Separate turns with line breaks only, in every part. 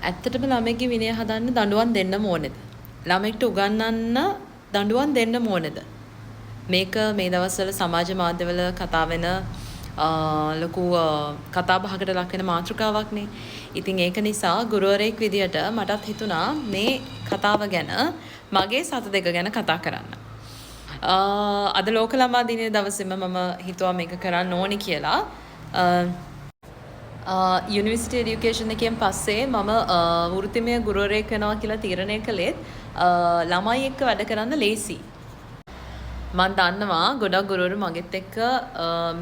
ඇත්තටම ළමයිගේ විනය හදන්න දඬුවම් දෙන්න ඕනේද? ළමයිට උගන්වන්න දඬුවම් දෙන්න ඕනේද? මේක මේ දවස්වල සමාජ මාධ්‍යවල කතා වෙන ලොකු කතා බහකට ලක් වෙන මාතෘකාවක්නේ. ඉතින් ඒක නිසා ගුරුවරයෙක් විදියට මටත් හිතුණා මේ කතාව ගැන මගේ සත දෙක ගැන කතා කරන්න. අද ලෝක ළමා දිනයේ දවසේම මම හිතුවා මේක කරන්න ඕනි කියලා. යුනිවර්සිටි එඩියුකේෂන් එකෙන් පස්සේ මම වෘත්තිමය ගුරුවරයෙක් වෙනවා කියලා තීරණය කළේත් ළමයි එක්ක වැඩ කරන්න ලේසි. මම දන්නවා ගොඩක් ගුරුවරු මගෙත් එක්ක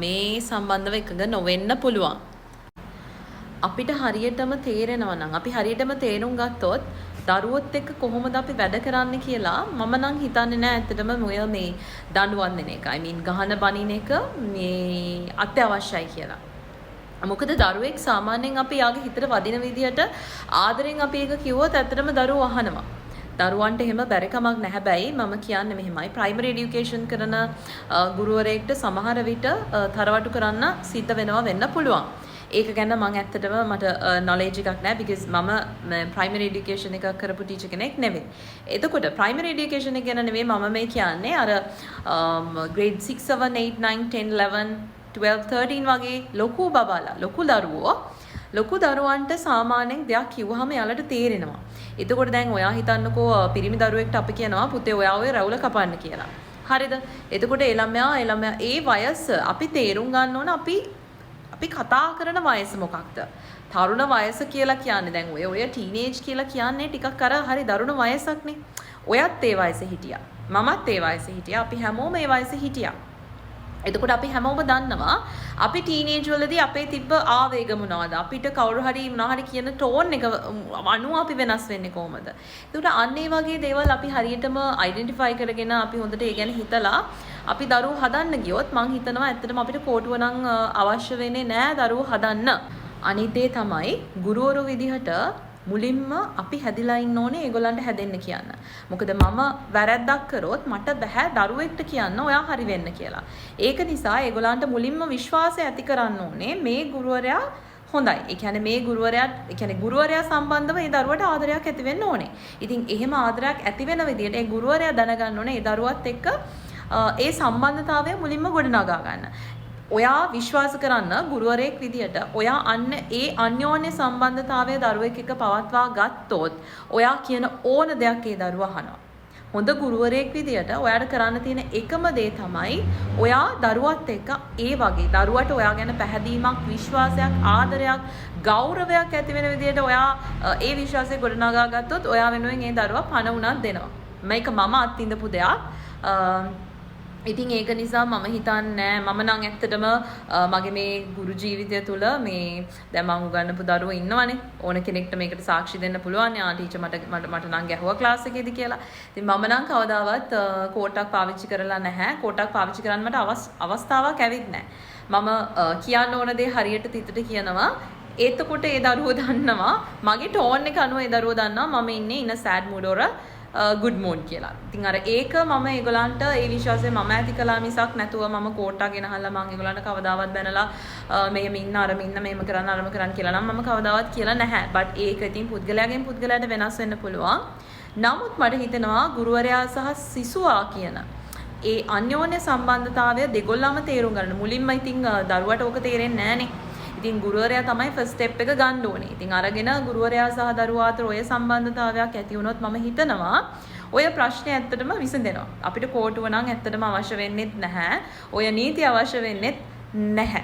මේ සම්බන්ධව එකඟ නොවෙන්න පුළුවන්. අපිට හරියටම තේරෙනවා නම් අපි හරියටම තේරුම් ගත්තොත් දරුවොත් එක්ක කොහොමද අපි වැඩ කරන්න කියලා මම නම් හිතන්නේ නැහැ ඇත්තටම මොය මේ දඬුවම් දෙන එක. I mean ගහන බනින එක මේ අත්‍යවශ්‍යයි කියලා. මොකද දරුවෙක් සාමාන්‍යයෙන් අපි යාගේ හිතට වදින විදියට ආදරෙන් අපි ඒක කිව්වොත් ඇත්තටම දරුවෝ අහනවා. දරුවන්ට එහෙම බැරි කමක් නැහැ. හැබැයි මම කියන්නේ මෙහෙමයි ප්‍රයිමරි එඩියුකේෂන් කරන ගුරුවරයෙක්ට සමහර විට තරවටු කරන්න සිද්ධ වෙන්න පුළුවන්. ඒක ගැන මම ඇත්තටම මට knowledge එකක් නැහැ because මම primary education එක කරපු teacher කෙනෙක් නෙවෙයි. එතකොට primary education එක ගැන නෙවෙයි මම මේ කියන්නේ අර grade 6 7 8 9 10 11 12 13 වගේ ලොකු බබාලා ලොකු දරුවන්ට සාමාන්‍යයෙන් දෙයක් කිව්වහම යාලට තේරෙනවා. එතකොට දැන් ඔයා හිතන්නකෝ පිරිමි දරුවෙක්ට අපි කියනවා පුතේ ඔයා ඔය රැවුල කපන්න කියලා. හරිද? එතකොට ඒ ළමයා ඒ වයස අපි තේරුම් ගන්න ඕන අපි කතා කරන වයස මොකක්ද? තරුණ වයස කියලා කියන්නේ දැන් ඔය ටීනේජ් කියලා කියන්නේ ටිකක් අර හරි දරුණු වයසක්නේ. ඔයත් ඒ වයසේ හිටියා. මමත් ඒ වයසේ හිටියා. අපි හැමෝම ඒ වයසේ හිටියා. එතකොට අපි හැමෝම දන්නවා අපි ටීනේජ් වලදී අපේ තිබ්බ ආවේග මොනවද? අපිට කවුරු හරි මොනවා හරි කියන ටෝන් එක අනුව අපි වෙනස් වෙන්නේ කොහොමද? එතකොට අන්න ඒ වගේ දේවල් අපි හරියටම අයිඩෙන්ටිෆයි කරගෙන අපි හොඳට ඒ ගැන හිතලා අපි දරුවෝ හදන්න ගියොත් මං හිතනවා ඇත්තටම අපිට කෝටුව නම් අවශ්‍ය වෙන්නේ නෑ දරුවෝ හදන්න. අනිත් දේ තමයි ගුරුවරු විදිහට මුලින්ම අපි හැදිලා ඉන්න ඕනේ ඒගොල්ලන්ට හැදෙන්න කියන්න. මොකද මම වැරැද්දක් කරොත් මට බෑ දරුවෙක්ට කියන්න ඔයා හරි වෙන්න කියලා. ඒක නිසා ඒගොල්ලන්ට මුලින්ම විශ්වාසය ඇති කරන්න ඕනේ මේ ගුරුවරයා හොඳයි. ඒ කියන්නේ ගුරුවරයා සම්බන්ධව ඒ දරුවට ආදරයක් ඇති වෙන්න ඕනේ. ඉතින් එහෙම ආදරයක් ඇති වෙන විදිහට ඒ ගුරුවරයා දැනගන්න ඕනේ ඒ දරුවත් එක්ක ඒ සම්බන්ධතාවය මුලින්ම ගොඩනගා ගන්න. ඔයා විශ්වාස කරන්න ගුරුවරයෙක් විදියට ඔයා ඒ අන්‍යෝන්‍ය සම්බන්ධතාවය දරුවෙක් එක්ක පවත්වා ගත්තොත් ඔයා කියන ඕන දෙයක් ඒ දරුවා අහනවා. හොඳ ගුරුවරයෙක් විදියට ඔයාට කරන්න තියෙන එකම දේ තමයි ඔයා දරුවත් එක්ක ඒ වගේ දරුවට ඔයා ගැන පැහැදීමක්, විශ්වාසයක්, ආදරයක්, ගෞරවයක් ඇති වෙන විදියට ඔයා ඒ විශ්වාසය ගොඩනගා ගත්තොත් ඔයා වෙනුවෙන් ඒ දරුවා පණ උනක් දෙනවා. මේක මම අත්විඳපු දෙයක්. ඉතින් ඒක නිසා මම හිතන්නේ මම නම් ඇත්තටම මගේ මේ ගුරු ජීවිතය තුළ මේ දැන් මම උගන්වපු දරුවෝ ඉන්නවනේ ඕන කෙනෙක්ට මේකට සාක්ෂි දෙන්න පුළුවන් යා ටීචර් මට නම් ගැහුවා ක්ලාස් එකේදී කියලා. ඉතින් මම නම් කවදාවත් කෝටක් පාවිච්චි කරලා නැහැ. කෝටක් පාවිච්චි කරන්න මට අවස්ථාවක් ඇවිත් නැහැ. මම කියන්න ඕන දේ හරියට තිතට කියනවා. එතකොට ඒ දරුවෝ දන්නවා මගේ ටෝන් එක අනුව ඒ දරුවෝ දන්නවා මම ඉන්නේ ඉන sad mood or good mood කියලා. ඉතින් අර ඒක මම ඒගොල්ලන්ට ඒ විශ්වාසය මම ඇති කළා මිසක් නැතුව මම කෝටා ගෙනහල්ලා මම ඒගොල්ලන්ට කවදාවත් බැනලා මෙහෙම ඉන්න අරම ඉන්න මෙහෙම කරන්න අරම කරන්න කියලා නම් මම කවදාවත් කියලා නැහැ. බට් ඒක ඉතින් පුද්ගලයාගෙන් පුද්ගලයාට වෙනස් වෙන්න පුළුවන්. නමුත් මට හිතෙනවා ගුරුවරයා සහ සිසුවා කියන ඒ අන්‍යෝන්‍ය සම්බන්ධතාවය දෙගොල්ලම තේරුම් ගන්න. මුලින්ම ඉතින් දරුවට ඕක තේරෙන්නේ නැහනේ. ඉතින් ගුරුවරයා තමයි ෆස්ට් ස්ටෙප් එක ගන්න ඕනේ. ඉතින් අරගෙන ගුරුවරයා සහ දරුවා අතර ඔය සම්බන්ධතාවයක් ඇති වුණොත් මම හිතනවා ඔය ප්‍රශ්නේ ඇත්තටම විසඳෙනවා. අපිට කෝටුව නම් ඇත්තටම අවශ්‍ය වෙන්නේ නැහැ. ඔය නීති අවශ්‍ය වෙන්නේ නැහැ.